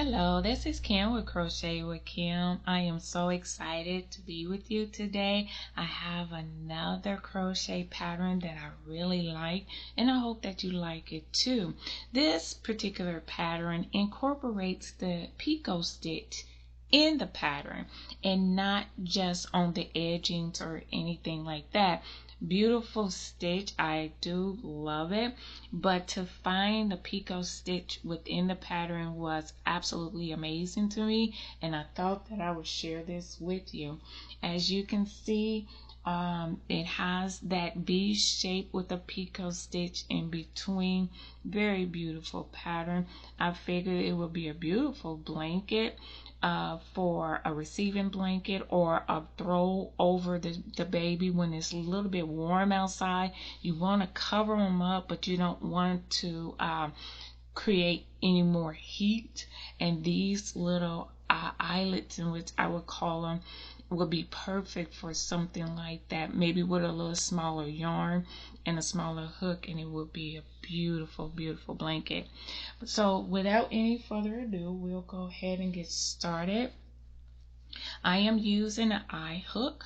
Hello, this is Kim with Crochet with Kim. I am so excited to be with you today. I have another crochet pattern that I really like, and I hope that you like it too. This particular pattern incorporates the Picot Stitch in the pattern and not just on the edgings or anything like that. Beautiful stitch, I do love it, but to find the Picot Stitch within the pattern was absolutely amazing to me, and I thought that I would share this with you. As you can see, it has that V shape with a Picot Stitch in between. Very beautiful pattern. I figured it would be a beautiful blanket for a receiving blanket or a throw over the baby when it's a little bit warm outside. You want to cover them up, but you don't want to create any more heat. And these little eyelets, in which I would call them, would be perfect for something like that, maybe with a little smaller yarn and a smaller hook, and it would be a beautiful, beautiful blanket. So without any further ado, we'll go ahead and get started. I am using an eye hook.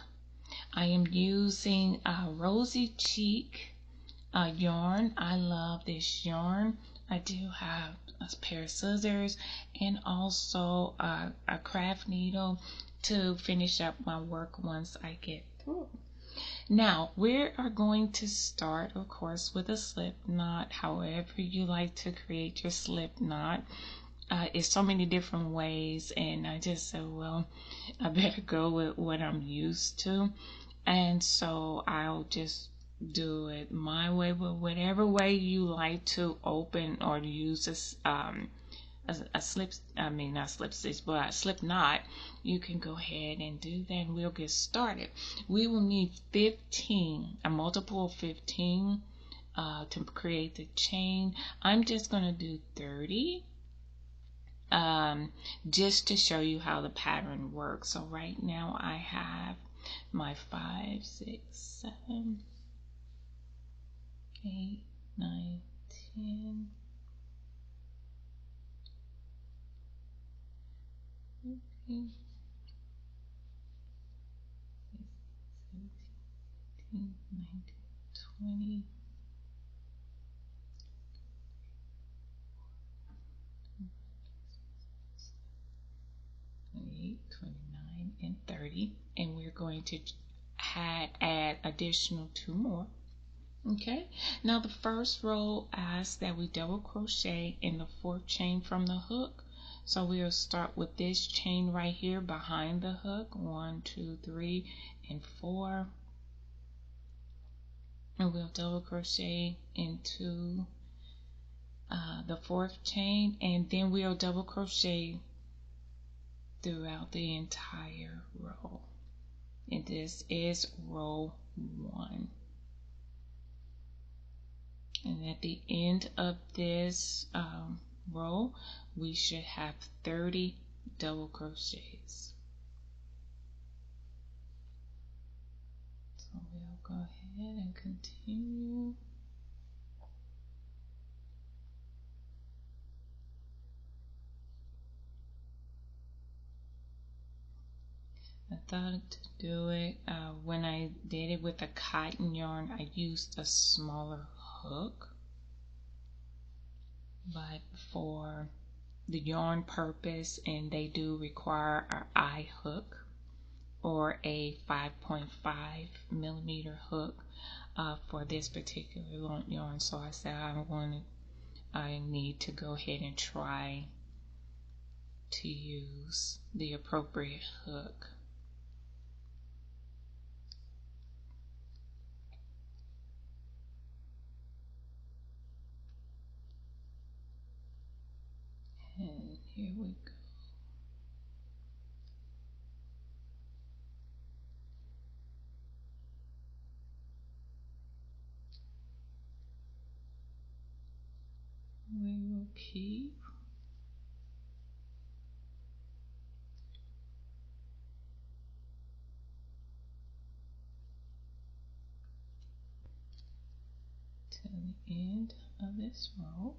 I am using Rosy Cheek yarn. I love this yarn. I do have a pair of scissors and also a craft needle to finish up my work once I get through. Now we are going to start, of course, with a slip knot. However you like to create your slip knot. It's so many different ways, and I just said, well, I better go with what I'm used to, and so I'll just do it my way. But whatever way you like to open or use this a slip, I mean not slip stitch, but a slip knot, you can go ahead and do that, and we'll get started. We will need 15, a multiple of 15 to create the chain. I'm just going to do 30 just to show you how the pattern works. So right now I have my 5, 6, 7, 8, 9, 10, 15, 17, 18, 19, 20, 28, 29, and 30, and we're going to add additional 2 more. Okay, now the first row asks that we double crochet in the 4th chain from the hook. So we'll start with this chain right here behind the hook, 1, 2, 3, and 4, and we'll double crochet into the 4th chain, and then we'll double crochet throughout the entire row, and this is row 1. And at the end of this row, we should have 30 double crochets. So we'll go ahead and continue. I thought to do it when I did it with a cotton yarn, I used a smaller hook, but for the yarn purpose, and they do require an eye hook or a 5.5 millimeter hook for this particular long yarn. So I said I need to go ahead and try to use the appropriate hook. And here we go. We will keep to the end of this row.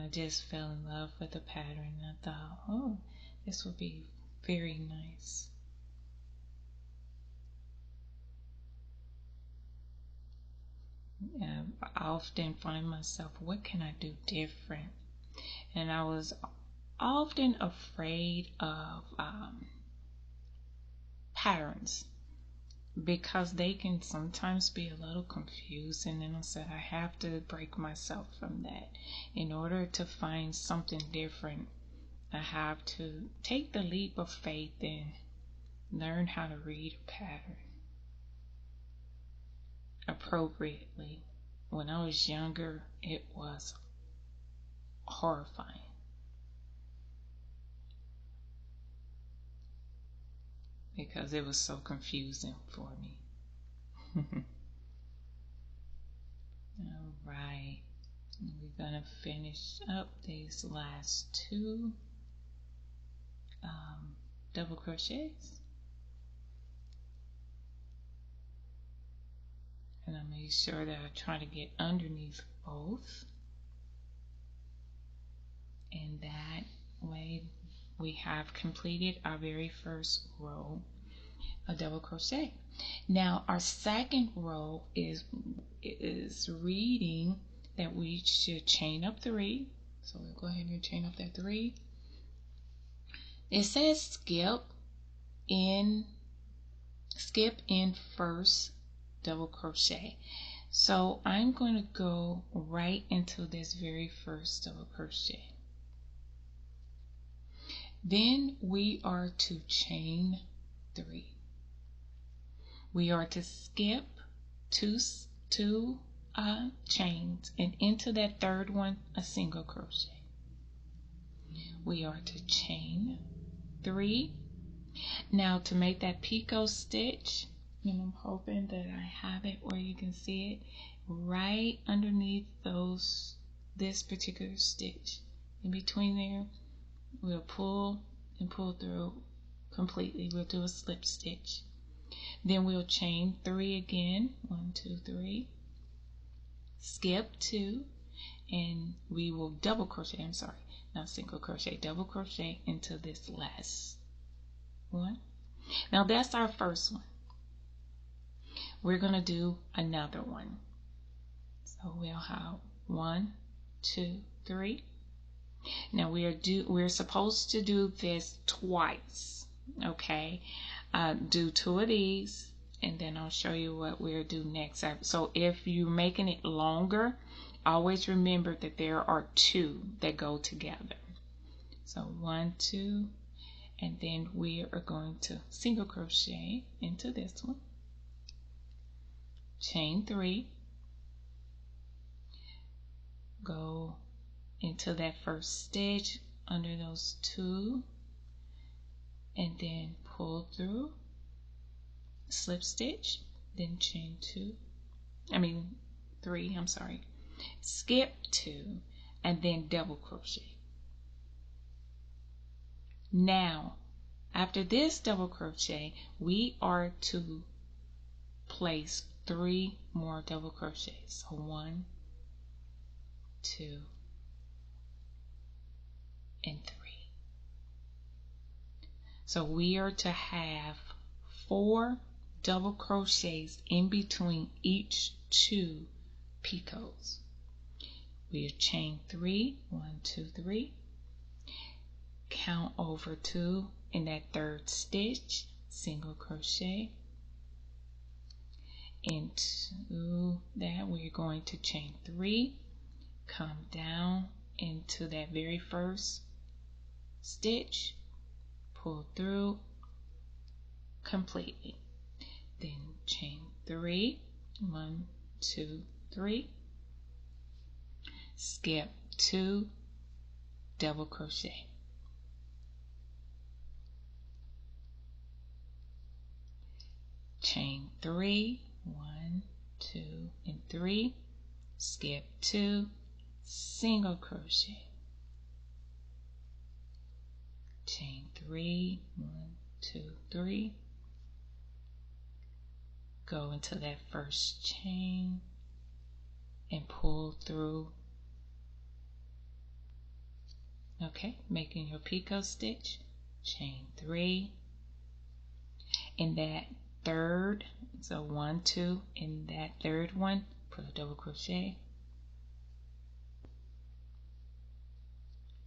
I just fell in love with the pattern. I thought, oh, this would be very nice. I often find myself, what can I do different? And I was often afraid of patterns, because they can sometimes be a little confusing, and I said I have to break myself from that. In order to find something different, I have to take the leap of faith and learn how to read a pattern appropriately. When I was younger, it was horrifying. Because it was so confusing for me. All right. We're going to finish up these last two double crochets. And I made sure that I try to get underneath both. And that way we have completed our very first row of double crochet. Now our second row is reading that we should chain up 3. So we'll go ahead and chain up that 3. It says skip in first double crochet. So I'm going to go right into this very first double crochet. Then we are to chain 3. We are to skip two chains, and into that third one a single crochet. We are to chain 3. Now to make that picot stitch, and I'm hoping that I have it where you can see it, right underneath this particular stitch, in between there, we'll pull and pull through completely. We'll do a slip stitch. Then we'll chain 3 again. 1, 2, 3. Skip 2, and we will double crochet. I'm sorry, not single crochet. Double crochet into this last one. Now that's our first one. We're going to do another one. So we'll have 1, 2, 3. Now we're supposed to do this twice. Okay, do 2 of these, and then I'll show you what we'll do next. So if you're making it longer, always remember that there are 2 that go together. So 1, 2, and then we are going to single crochet into this one, chain 3, go into that first stitch under those 2, and then pull through, slip stitch, then chain 3, I'm sorry, skip 2, and then double crochet. Now after this double crochet, we are to place 3 more double crochets. So 1, 2, and 3. So we are to have 4 double crochets in between each 2 picots. We'll chain 3, 1, 2, 3, count over 2 in that third stitch, single crochet. Into that we're going to chain 3, come down into that very first stitch, pull through completely, then chain 3, 1, 2, 3, skip 2, double crochet, chain 3, 1, 2, and 3, skip 2, single crochet, chain 3, 1, 2, 3, go into that first chain and pull through Okay, making your picot stitch, chain 3 in that third, so 1, 2, in that third one, put a double crochet,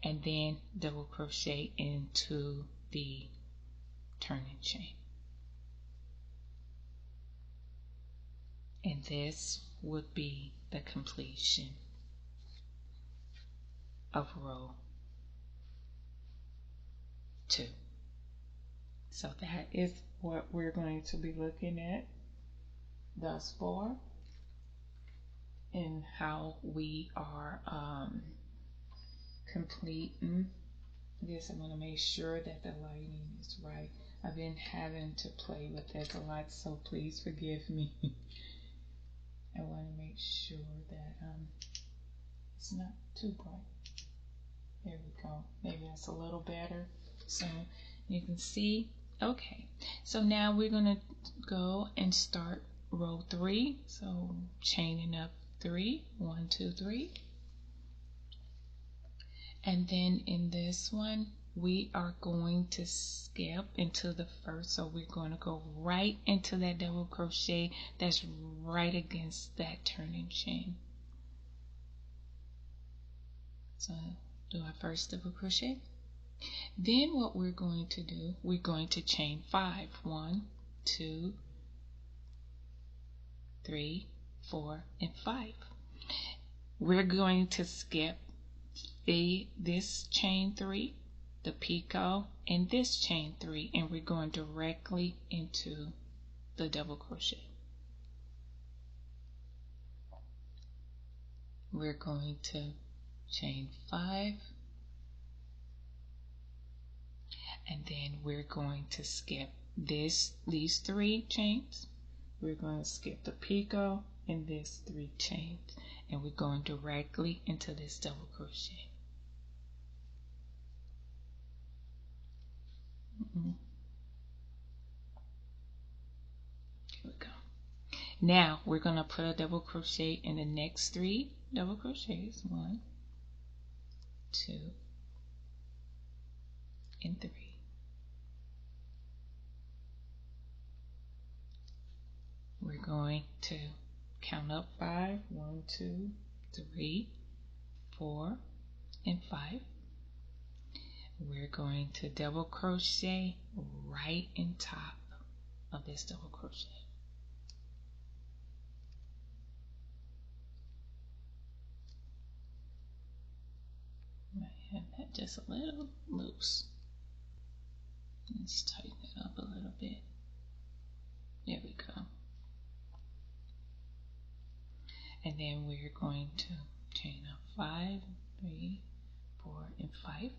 and then double crochet into the turning chain. And this would be the completion of row 2. So that is what we're going to be looking at thus far, and how we are completing. I guess I'm going to make sure that the lighting is right. I've been having to play with this a lot, so please forgive me. I want to make sure that it's not too bright. There we go. Maybe that's a little better. So you can see. Okay, so now we're going to go and start row 3. So chaining up 3, 1, 2, 3. And then in this one, we are going to skip into the first. So we're going to go right into that double crochet that's right against that turning chain. So do our first double crochet. Then what we're going to do, we're going to chain 5. 1, 2, 3, 4, and 5. We're going to skip this chain 3, the picot, and this chain 3, and we're going directly into the double crochet. We're going to chain 5, and then we're going to skip these 3 chains. We're going to skip the picot and these 3 chains, and we're going directly into this double crochet. Here we go. Now we're going to put a double crochet in the next 3 double crochets. 1, 2, and 3. We're going to count up 5. 1, 2, 3, 4, and 5. We're going to double crochet right in top of this double crochet. I have that just a little loose. Let's tighten it up a little bit. There we go. And then we're going to chain up 5, 3, 4, and 5.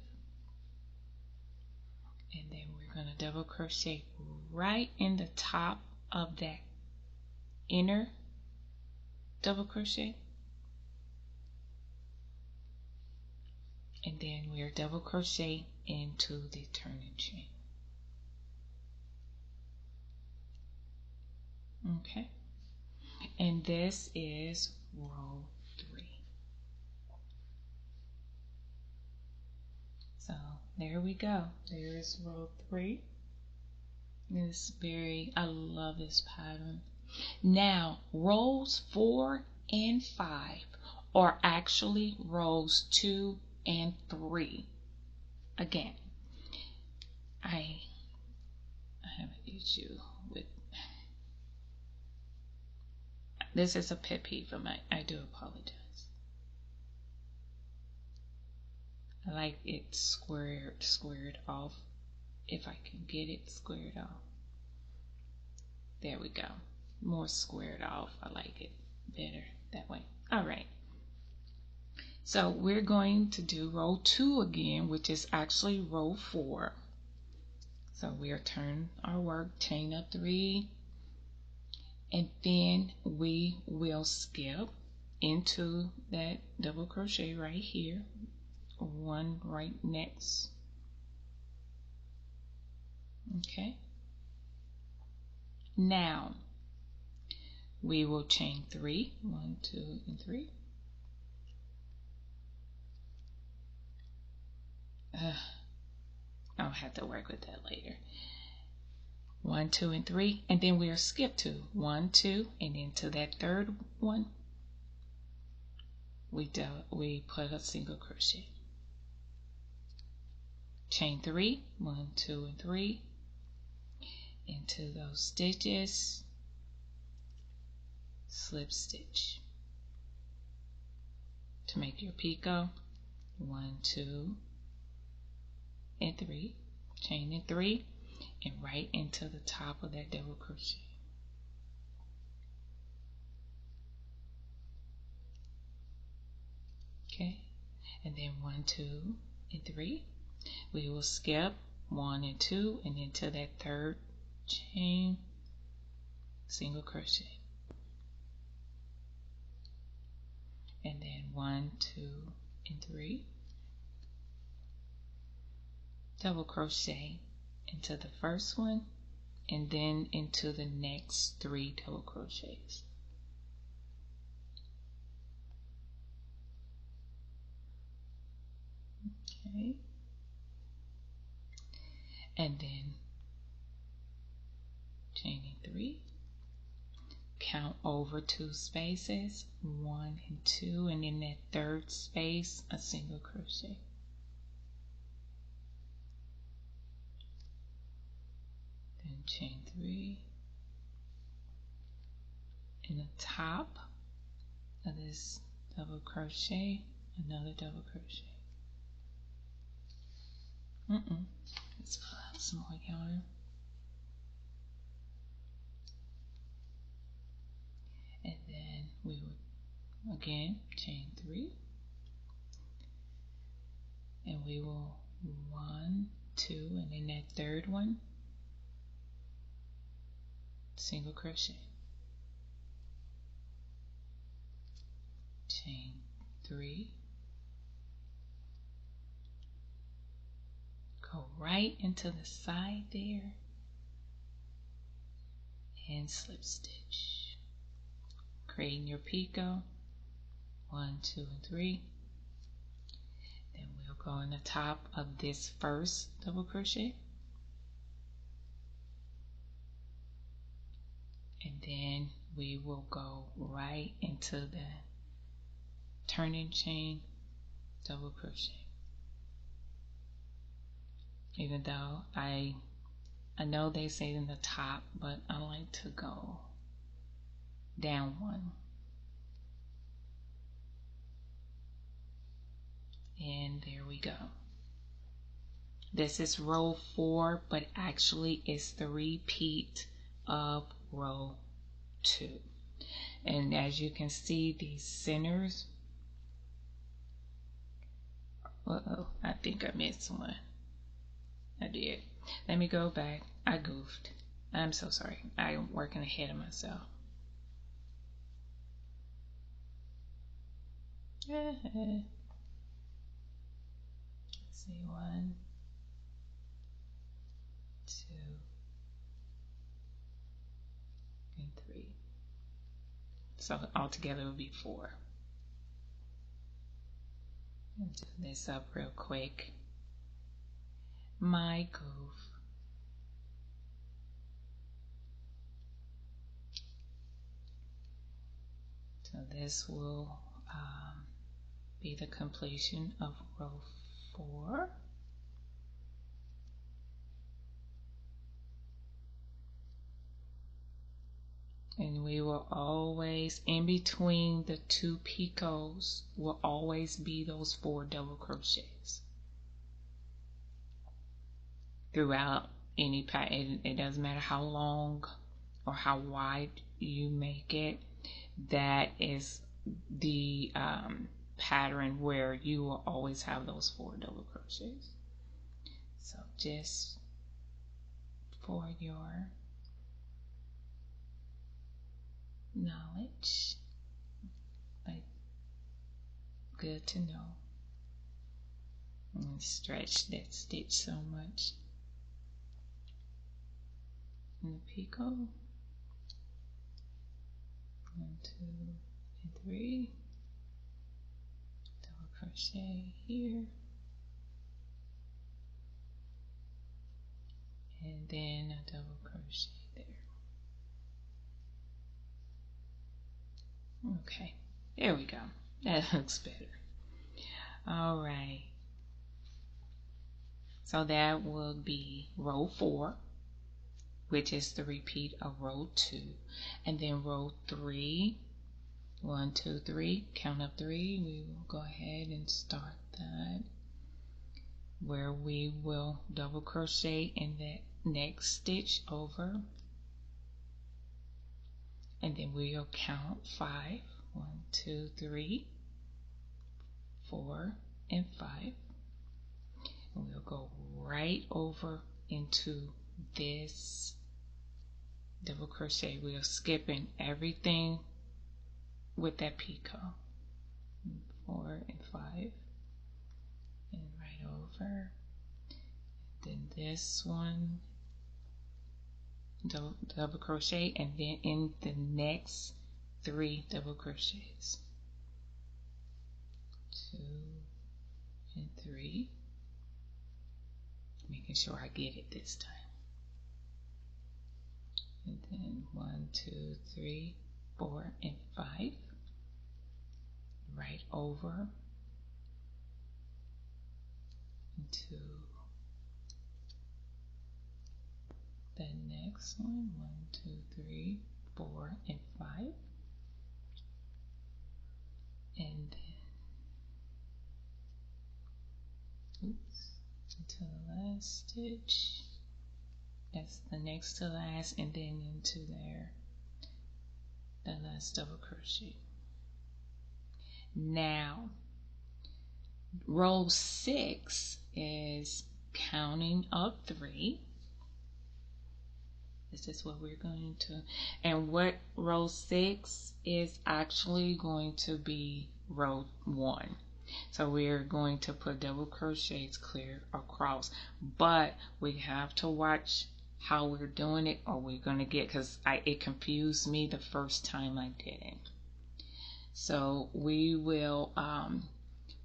And then we're going to double crochet right in the top of that inner double crochet. And then we're double crochet into the turning chain. Okay. And this is row 3. So there we go. There is row 3. I love this pattern. Now rows 4 and 5 are actually rows 2 and 3. Again, I have an issue with this. Is a pet peeve of mine. I do apologize. I like it squared off. If I can get it squared off. There we go. More squared off. I like it better that way. All right. So we're going to do row 2 again, which is actually row 4. So we'll turn our work, chain up 3, and then we will skip into that double crochet right here, one right next. Okay. Now we will chain 3, 1, 2, and 3. I'll have to work with that later. 1, 2, and 3, and then we'll skip to 1, 2, and then to that third one we put a single crochet. Chain 3, 1, 2, and 3 into those stitches, slip stitch to make your picot. 1, 2, and 3, chain in 3, and right into the top of that double crochet. Okay, and then 1, 2, and 3. We will skip 1 and 2 and into that third chain, single crochet, and then 1, 2, and 3, double crochet into the first one, and then into the next 3 double crochets. Okay, and then chaining 3, count over 2 spaces, 1 and 2, and in that third space a single crochet. Then chain 3 in the top of this double crochet, another double crochet. Let's pull out some more yarn. And then we will again chain 3, and we will 1, 2, and in that third one, single crochet, chain 3, go right into the side there, and slip stitch, creating your picot. 1, 2, and 3. Then we'll go on the top of this first double crochet, and then we will go right into the turning chain, double crochet. Even though I know they say in the top, but I like to go down 1. And there we go. This is row 4, but actually it's the repeat of row 2. And as you can see, these centers, I think I missed one. I did. Let me go back. I goofed. I'm so sorry. I'm working ahead of myself. Let's see, 1, 2, and 3. So altogether it would be 4. I'll do this up real quick. My goof. So this will be the completion of row 4. And we will always, in between the 2 picots, will always be those 4 double crochets throughout any pattern. It doesn't matter how long or how wide you make it. That is the pattern where you will always have those 4 double crochets. So just for your knowledge, like, good to know. And stretch that stitch so much. In the picot, 1, 2, and 3, double crochet here, and then a double crochet there. Okay, there we go. That looks better. All right, so that will be row 4, which is the repeat of row 2, and then row 3. 1, 2, 3, count up 3. We will go ahead and start that, where we will double crochet in that next stitch over, and then we'll count 5. 1, 2, 3, 4, and 5. And we'll go right over into this double crochet. We're skipping everything with that picot. 4 and 5, and right over. Then this one, double crochet, and then in the next 3 double crochets. 2 and 3. Making sure I get it this time. And then 1, 2, 3, 4, and 5. Right over into the next one. 1, 2, 3, 4, and 5. And then, into the last stitch. That's the next to last, and then into there, the last double crochet. Now, row 6 is counting up 3. This is what we're going to, and what row 6 is actually going to be row 1. So we're going to put double crochets clear across, but we have to watch how we're doing it, or we're going to get, because it confused me the first time I did it. So we will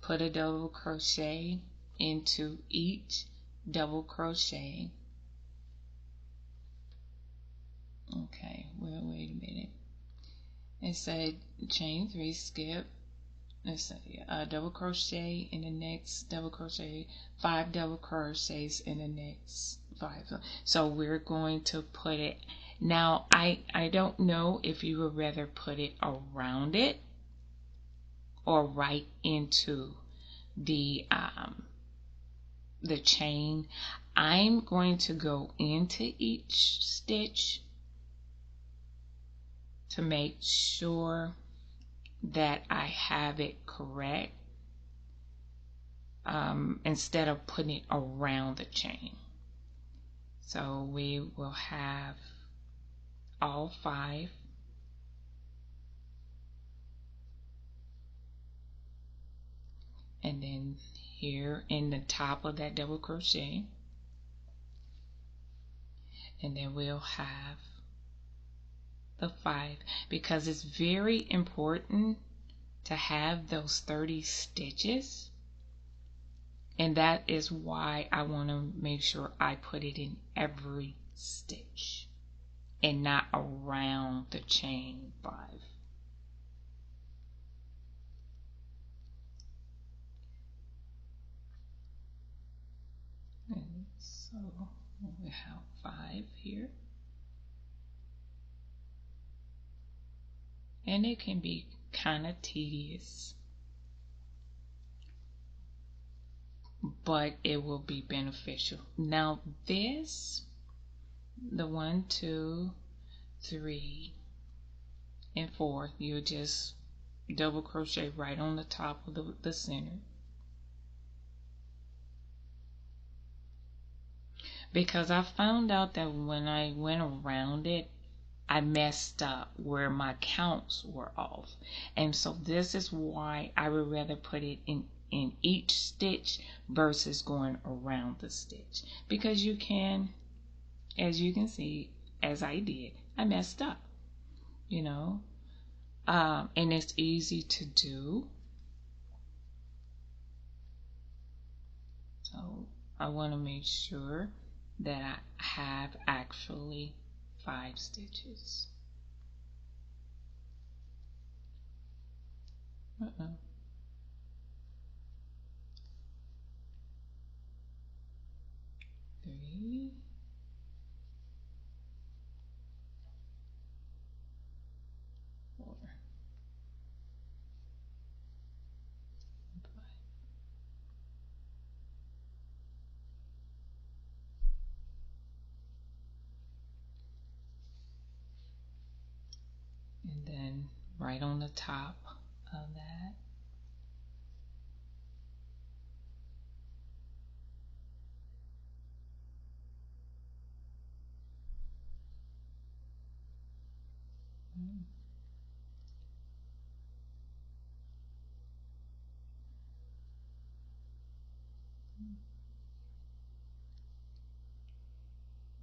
put a double crochet into each double crochet. Okay, well, wait a minute. It said chain 3, skip. Let's say double crochet in the next double crochet, 5 double crochets in the next 5. So we're going to put it, now I don't know if you would rather put it around it or right into the chain. I'm going to go into each stitch to make sure that I have it correct, instead of putting it around the chain. So we will have all 5, and then here in the top of that double crochet, and then we'll have the 5, because it's very important to have those 30 stitches, and that is why I want to make sure I put it in every stitch and not around the chain 5. And so we have 5 here. And it can be kind of tedious, but it will be beneficial. Now this, the 1, 2, 3, and 4, you just double crochet right on the top of the center. Because I found out that when I went around it, I messed up where my counts were off. And so this is why I would rather put it in each stitch versus going around the stitch. Because you can, as you can see, as I did, I messed up, you know. And it's easy to do. So I want to make sure that I have actually 5 stitches. Uh-oh. Three, 4, 5. And then right on the top of that,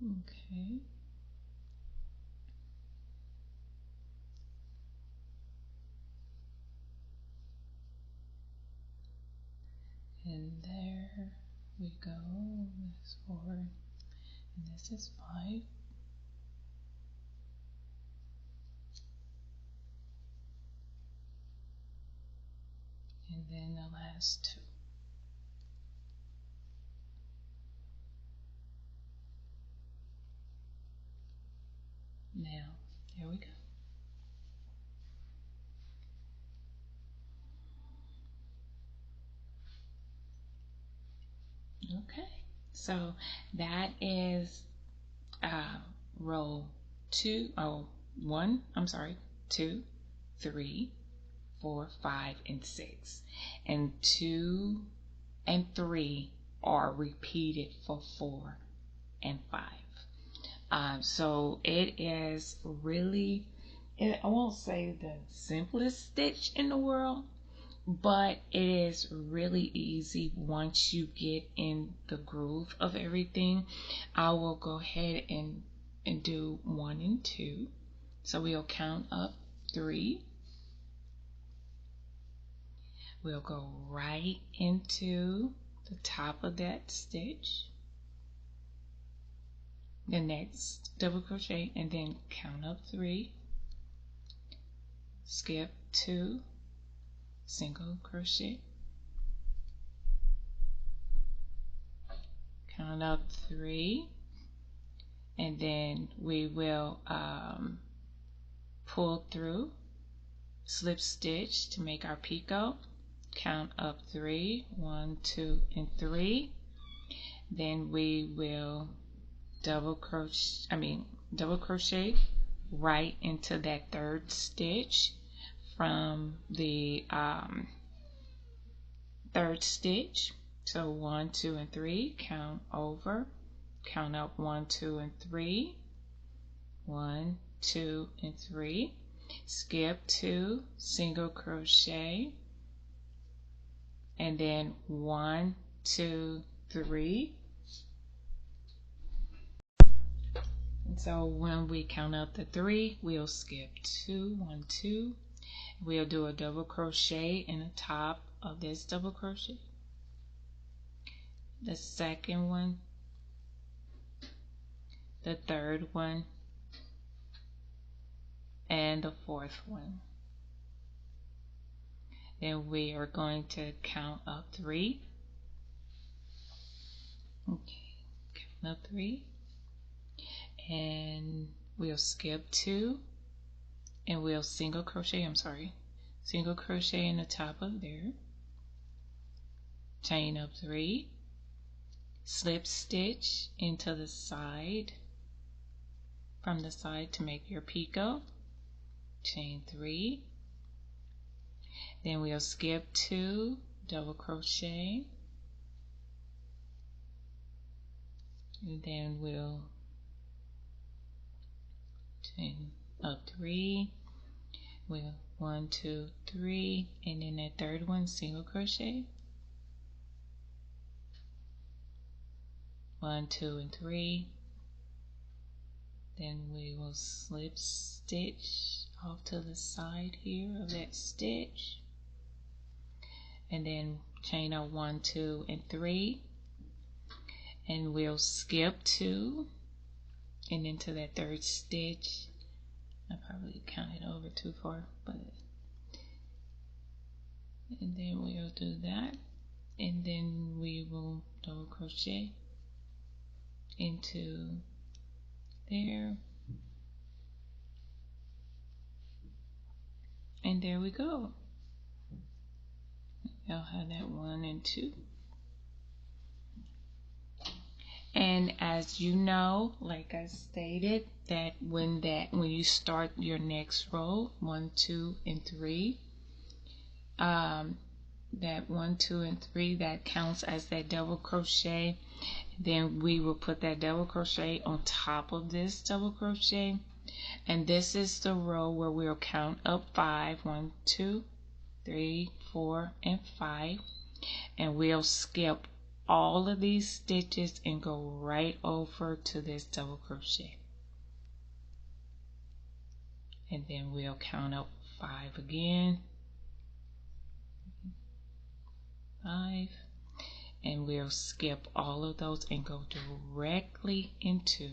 okay. And there we go. This 4, and this is 5. And then the last 2. Now, there we go. Okay, so that is row 2, 2, 3, 4, 5, and 6. And 2 and 3 are repeated for 4 and 5. So it is really, I won't say the simplest stitch in the world, but it is really easy once you get in the groove of everything. I will go ahead and do 1 and 2. So we'll count up 3. We'll go right into the top of that stitch, the next double crochet, and then count up 3, skip 2, single crochet, count up 3, and then we will pull through, slip stitch to make our picot, count up 3, 1, 2, and 3. Then we will double crochet right into that 3rd stitch from the 3rd stitch. So 1, 2, and 3, count over, count up 1, 2, and 3, 1, 2, and 3, skip 2, single crochet, and then 1, 2, 3. And so when we count up the 3, we'll skip 2, 1, 2. We'll do a double crochet in the top of this double crochet, the 2nd one, the 3rd one, and the 4th one. Then we are going to count up 3. Okay, count up 3, and we'll skip 2, and we'll single crochet in the top of there, chain up 3, slip stitch into the side, from the side to make your picot, chain 3, then we'll skip 2, double crochet, and then we'll chain up 3, we'll 1, 2, 3, and then that 3rd one, single crochet, 1, 2, and 3. Then we will slip stitch off to the side here of that stitch, and then chain up 1, 2, and 3, and we'll skip 2 and into that 3rd stitch. I probably counted over too far, but and then we'll do that, and then we will double crochet into there, and there we go. I'll have that 1 and 2. And as you know, like I stated, that when you start your next row, 1, 2, and 3, that 1, 2, and 3, that counts as that double crochet. Then we will put that double crochet on top of this double crochet, and this is the row where we'll count up 5, 1, 2, 3, 4, and 5, and we'll skip all of these stitches and go right over to this double crochet, and then we'll count up 5 again, 5, and we'll skip all of those and go directly into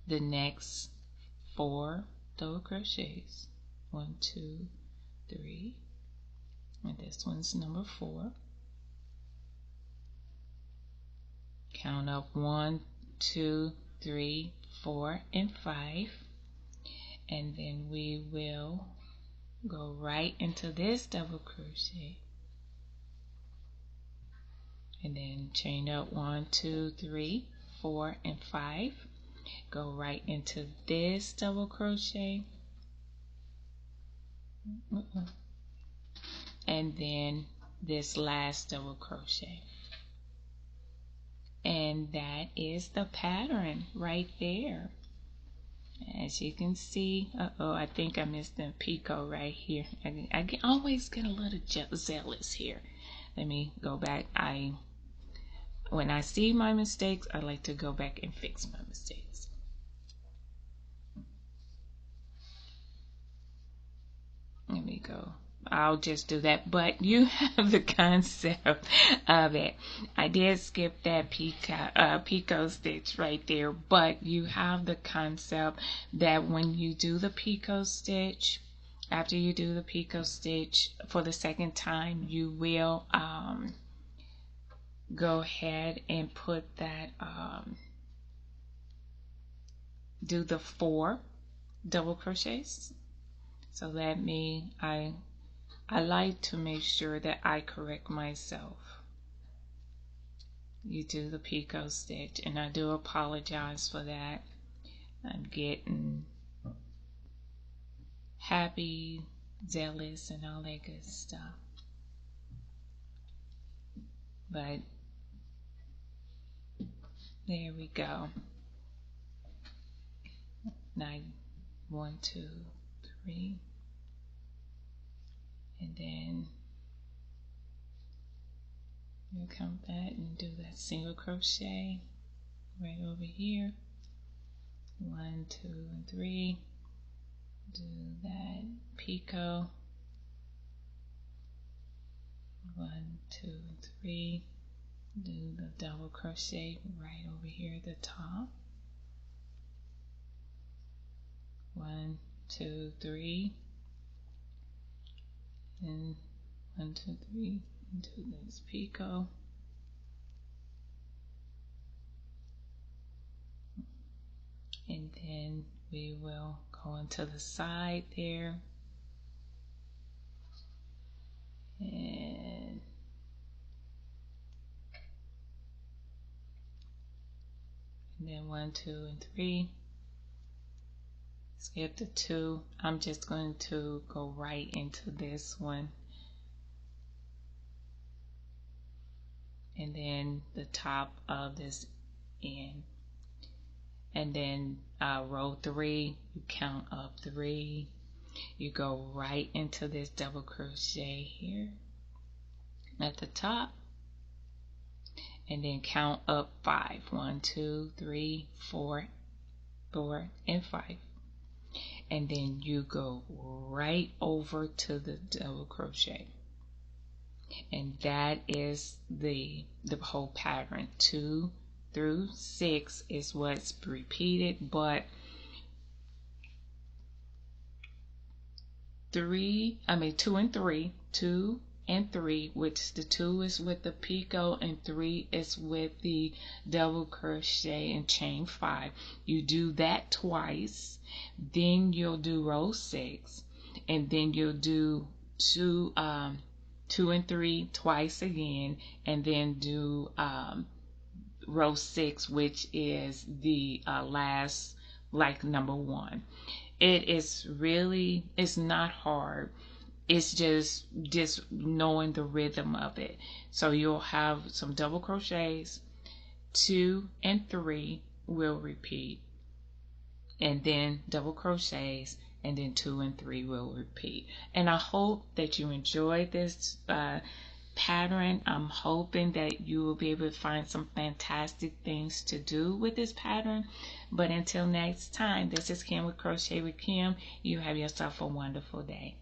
the next 4 double crochets. 1, 2, 3, and this one's number 4. Count up 1, 2, 3, 4, and 5, and then we will go right into this double crochet, and then chain up 1, 2, 3, 4, and 5, go right into this double crochet, and then this last double crochet, and that is the pattern right there. As you can see, I think I missed the picot right here. I always get a little zealous here. Let me go back. When I see my mistakes, I like to go back and fix my mistakes. Let me go. I'll just do that, but you have the concept of it. I did skip that picot stitch right there, but you have the concept that when you do the picot stitch, after you do the picot stitch for the second time, you will go ahead and put that do the 4 double crochets. So that means I like to make sure that I correct myself. You do the picot stitch, and I do apologize for that. I'm getting happy, zealous, and all that good stuff. But there we go. Now 1, 2, 3. And then you come back and do that single crochet right over here. 1, 2, and 3. Do that picot. 1, 2, and 3. Do the double crochet right over here at the top. 1, 2, 3. And 1, 2, 3 into this picot, and then we will go into the side there, and then 1, 2, and 3. Skip the 2. I'm just going to go right into this one, and then the top of this end, and then row 3, you count up 3, you go right into this double crochet here at the top, and then count up 5. 1, 2, 3, 4, and 5. And then you go right over to the double crochet, And that is the whole pattern. 2 through 6 is what's repeated, but 2 and 3, 2 and 3, which the 2 is with the picot and 3 is with the double crochet and chain 5. You do that twice, then you'll do row 6, and then you'll do 2 and 3 twice again, and then do row 6, which is the last, like number 1. It's not hard. It's just knowing the rhythm of it. So you'll have some double crochets, 2 and 3 will repeat, and then double crochets, and then 2 and 3 will repeat. And I hope that you enjoyed this pattern. I'm hoping that you will be able to find some fantastic things to do with this pattern. But until next time, this is Kim with Crochet with Kim. You have yourself a wonderful day.